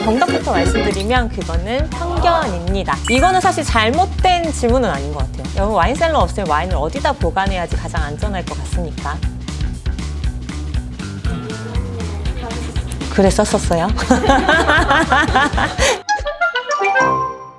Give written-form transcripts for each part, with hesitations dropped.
정답부터 말씀드리면 그거는 편견입니다. 이거는 사실 잘못된 질문은 아닌 것 같아요. 여러분 와인셀러 없으면 와인을 어디다 보관해야지 가장 안전할 것 같습니까? 그랬었어요?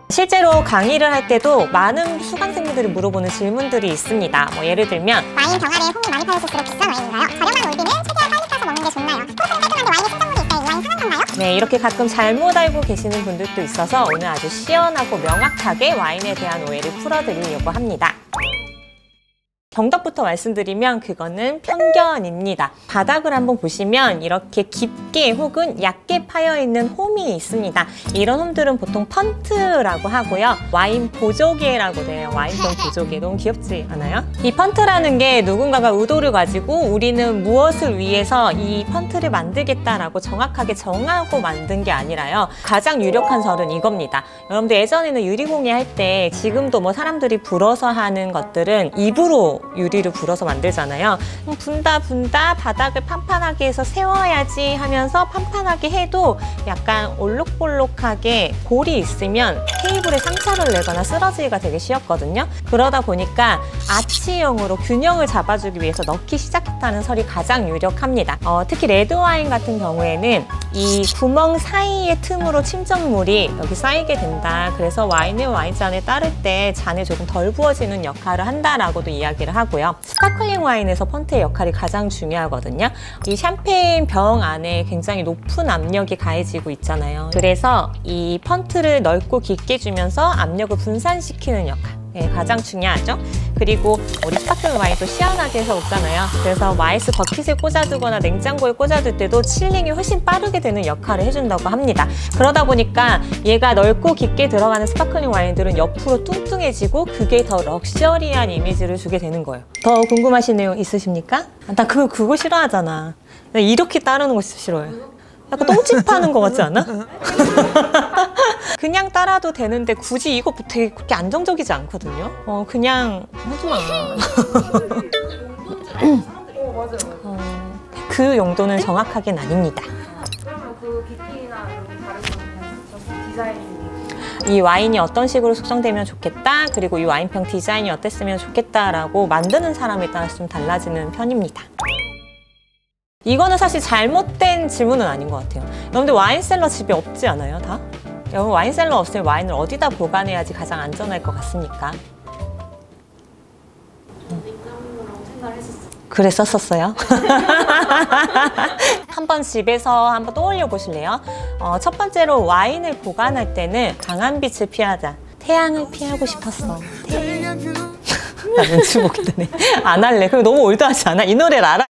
실제로 강의를 할 때도 많은 수강생분들이 물어보는 질문들이 있습니다. 예를 들면 와인 병아리에 홍이 많이 파일수록 비싼 와인인가요? 저렴한 올빈을 최대한 빨리 따서 먹는 게 좋나요? 코르크는 깔끔한데 와인에 신정물이 있어요. 이 와인 상한 건가요? 네, 이렇게 가끔 잘못 알고 계시는 분들도 있어서 오늘 아주 시원하고 명확하게 와인에 대한 오해를 풀어드리려고 합니다. 정답부터 말씀드리면 그거는 편견입니다. 바닥을 한번 보시면 이렇게 깊게 혹은 얕게 파여있는 홈이 있습니다. 이런 홈들은 보통 펀트라고 하고요. 와인 보조개라고 돼요. 와인병 보조개. 너무 귀엽지 않아요? 이 펀트라는 게 누군가가 의도를 가지고 우리는 무엇을 위해서 이 펀트를 만들겠다라고 정확하게 정하고 만든 게 아니라요. 가장 유력한 설은 이겁니다. 여러분들 예전에는 유리공예 할 때 지금도 뭐 사람들이 불어서 하는 것들은 입으로 유리를 불어서 만들잖아요. 분다 바닥을 판판하게 해서 세워야지 하면서 판판하게 해도 약간 올록볼록하게 골이 있으면 테이블에 상처를 내거나 쓰러지기가 되게 쉬웠거든요. 그러다 보니까 아치형으로 균형을 잡아주기 위해서 넣기 시작했다는 설이 가장 유력합니다. 특히 레드와인 같은 경우에는 이 구멍 사이의 틈으로 침전물이 여기 쌓이게 된다. 그래서 와인을 와인잔에 따를 때 잔에 조금 덜 부어지는 역할을 한다라고도 이야기를 하고요. 스파클링 와인에서 펀트의 역할이 가장 중요하거든요. 이 샴페인 병 안에 굉장히 높은 압력이 가해지고 있잖아요. 그래서 이 펀트를 넓고 깊게 주면서 압력을 분산시키는 역할. 네, 가장 중요하죠. 그리고 우리 스파클링 와인도 시원하게 해서 먹잖아요. 그래서 와이스 버킷에 꽂아두거나 냉장고에 꽂아둘 때도 칠링이 훨씬 빠르게 되는 역할을 해준다고 합니다. 그러다 보니까 얘가 넓고 깊게 들어가는 스파클링 와인들은 옆으로 뚱뚱해지고 그게 더 럭셔리한 이미지를 주게 되는 거예요. 더 궁금하신 내용 있으십니까? 나 그거 싫어하잖아. 나 이렇게 따르는 거 싫어요. 약간 똥집하는 거 같지 않아? 그냥 따라도 되는데 굳이 이거 되게 그렇게 안정적이지 않거든요. 그냥 하지 마. 그 용도는 정확하게는 아닙니다. 그러면 그 깊이나 이런 다른 거는 디자인이 이 와인이 어떤 식으로 숙성되면 좋겠다, 그리고 이 와인병 디자인이 어땠으면 좋겠다라고 만드는 사람에 따라서 좀 달라지는 편입니다. 이거는 사실 잘못된 질문은 아닌 것 같아요. 여러분들 와인셀러 집에 없지 않아요, 다? 여러분 와인셀러 없으면 와인을 어디다 보관해야지 가장 안전할 것 같습니까? 냉장고라고 생각을 했었어요. 그랬었어요? 한번 집에서 한번 떠올려 보실래요? 첫 번째로 와인을 보관할 때는 강한 빛을 피하자. 태양을 피하고 싶었어. 나 눈치 보게 되네. 안 할래. 그럼 너무 올드하지 않아? 이 노래를 알아?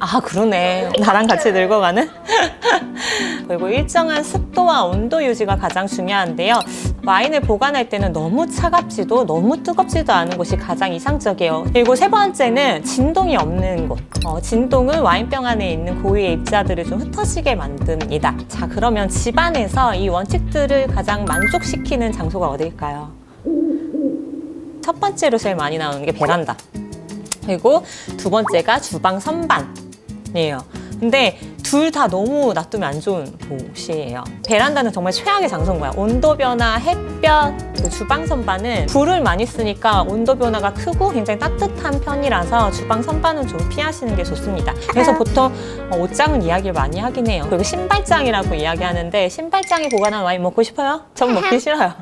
아 그러네. 나랑 같이 늙어가는? 그리고 일정한 습도와 온도 유지가 가장 중요한데요. 와인을 보관할 때는 너무 차갑지도 너무 뜨겁지도 않은 곳이 가장 이상적이에요. 그리고 세 번째는 진동이 없는 곳. 진동은 와인병 안에 있는 고유의 입자들을 좀 흩어지게 만듭니다. 자, 그러면 집안에서 이 원칙들을 가장 만족시키는 장소가 어딜까요? 첫 번째로 제일 많이 나오는 게 베란다. 그리고 두 번째가 주방 선반이에요. 근데 둘 다 너무 놔두면 안 좋은 곳이에요. 베란다는 정말 최악의 장소인 거야. 온도 변화, 햇볕, 그 주방 선반은 불을 많이 쓰니까 온도 변화가 크고 굉장히 따뜻한 편이라서 주방 선반은 좀 피하시는 게 좋습니다. 그래서 보통 옷장은 이야기를 많이 하긴 해요. 그리고 신발장이라고 이야기하는데 신발장에 보관한 와인 먹고 싶어요? 전 먹기 싫어요.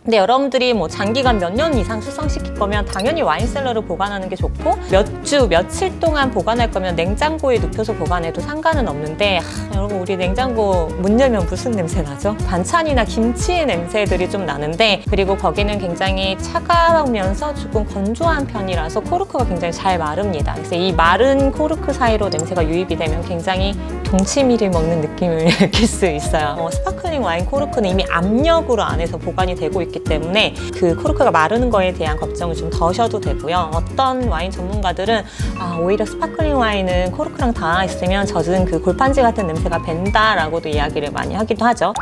근데 여러분들이 뭐 장기간 몇 년 이상 숙성시킬 거면 당연히 와인셀러를 보관하는 게 좋고 몇 주, 며칠 동안 보관할 거면 냉장고에 눕혀서 보관해도 상관은 없는데 여러분 우리 냉장고 문 열면 무슨 냄새 나죠? 반찬이나 김치 냄새들이 좀 나는데 그리고 거기는 굉장히 차가우면서 조금 건조한 편이라서 코르크가 굉장히 잘 마릅니다. 그래서 이 마른 코르크 사이로 냄새가 유입이 되면 굉장히 동치미를 먹는 느낌을 느낄 수 있어요. 스파클링 와인 코르크는 이미 압력으로 안에서 보관이 되고 있기 때문에 그 코르크가 마르는 거에 대한 걱정을 좀 더셔도 되고요. 어떤 와인 전문가들은 오히려 스파클링 와인은 코르크랑 닿아 있으면 젖은 그 골판지 같은 냄새가 밴다라고도 이야기를 많이 하기도 하죠.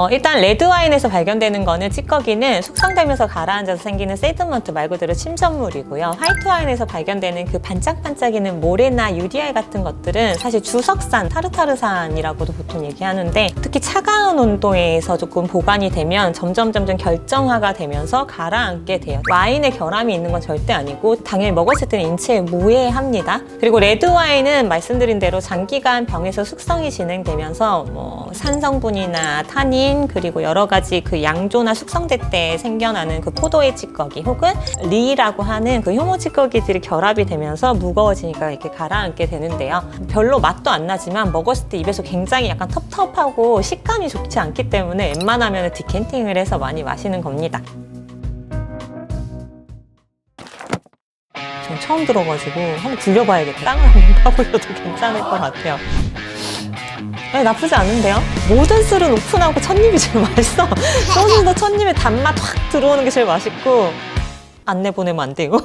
일단 레드와인에서 발견되는 거는 찌꺼기는 숙성되면서 가라앉아서 생기는 세드먼트 말 그대로 침전물이고요. 화이트와인에서 발견되는 그 반짝반짝이는 모래나 유리알 같은 것들은 사실 주석산, 타르타르산이라고도 보통 얘기하는데 특히 차가운 온도에서 조금 보관이 되면 점점 결정화가 되면서 가라앉게 돼요. 와인에 결함이 있는 건 절대 아니고 당연히 먹었을 때는 인체에 무해합니다. 그리고 레드와인은 말씀드린 대로 장기간 병에서 숙성이 진행되면서 산성분이나 타닌 그리고 여러 가지 그 양조나 숙성될 때 생겨나는 그 포도의 찌꺼기 혹은 리라고 하는 그 효모 찌꺼기들이 결합이 되면서 무거워지니까 이렇게 가라앉게 되는데요. 별로 맛도 안 나지만 먹었을 때 입에서 굉장히 약간 텁텁하고 식감이 좋지 않기 때문에 웬만하면 디캔팅을 해서 많이 마시는 겁니다. 전 처음 들어가지고 한번 굴려봐야겠다. 땅을 한번 파보셔도 괜찮을 것 같아요. 네, 나쁘지 않은데요? 모든 술은 오픈하고 첫입이 제일 맛있어. 소주도 첫입에 단맛 확 들어오는 게 제일 맛있고 안 내보내면 안 돼, 이거.